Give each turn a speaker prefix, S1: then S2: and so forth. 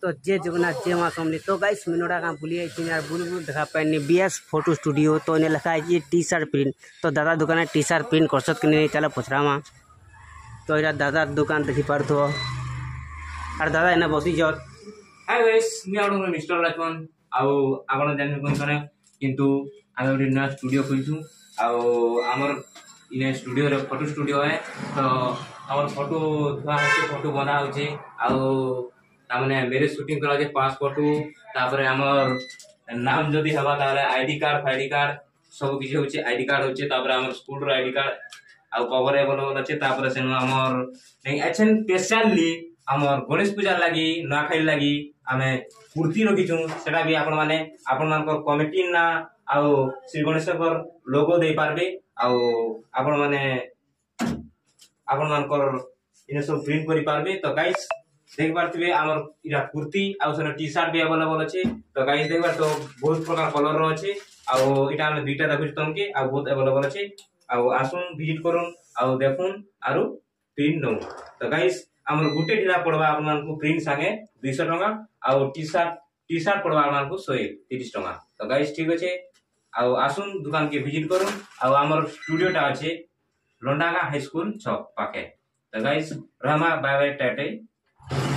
S1: तो जय जगन्नाथ जय माँ समझी। तो गाइस मिनोड़ा का बुलिए यार बुल देखा पानी बीएस फोटो स्टूडियो तो इन्हें लिखा है टी शर्ट प्रिंट। तो दादा दुकान टी शर्ट प्रिंट कर सकते नहीं चला पचरा माँ। तो यहाँ दादा दुकान देखी पार तो और दादा इन्हें बसी जत।
S2: हाय गाइस मी आउट मिस्टर लक्ष्मण आउ आपण जानि कोन करे किंतु आमे एक नया स्टूडियो खोलछु आउ हमर इने स्टूडियो रे फोटो स्टूडियो है। तो हमर फोटो धुआ होचे फोटो बना होचे आउ तामने मेरे शूटिंग करा जे पास फोटो तापर हमर नाम जदी हवा ताले आईडी कार्ड सब किछ होचे आईडी कार्ड होचे तापर हमर स्कूल रो आईडी कार्ड आउ कवर अवेलेबल अछि तापर सेन हमर नै एचन स्पेशली हमर गणेश पूजा लगी नुआखाई लगी आमे कुर्ती रखीचु सेटा भी आपण माने आपण मानकर कमिटी ना आउ श्री गणेशकर लोगो दे पारबे आउ आपण माने आपण मानकर इने सब प्रिंट करि पारबे। तो गाइस देख पारथिबे हमर इरा कुर्ती आउ सने टी शर्ट भी अवेलेबल अछि। तो गाइस देखबा तो बहुत प्रकार कलर रो अछि आउ इटा हम दुईटा देखु तमके आउ बहुत अवेलेबल अछि आउ आसुन विजिट करूं आउ देखुन आरु प्रिंट दउ। तो गाइस हमर गुटे ढिला पड़वा आपन को प्रिंट संगे 200 टका आउ टी शर्ट पड़वा आपन को 130 टका। तो गाइस ठीक अछि आउ आसुन दुकान के विजिट करूं आउ हमर स्टूडियो टा अछि लोंडागा हाई स्कूल 6 पाके। तो गाइस रहमा बाय बाय टाटा।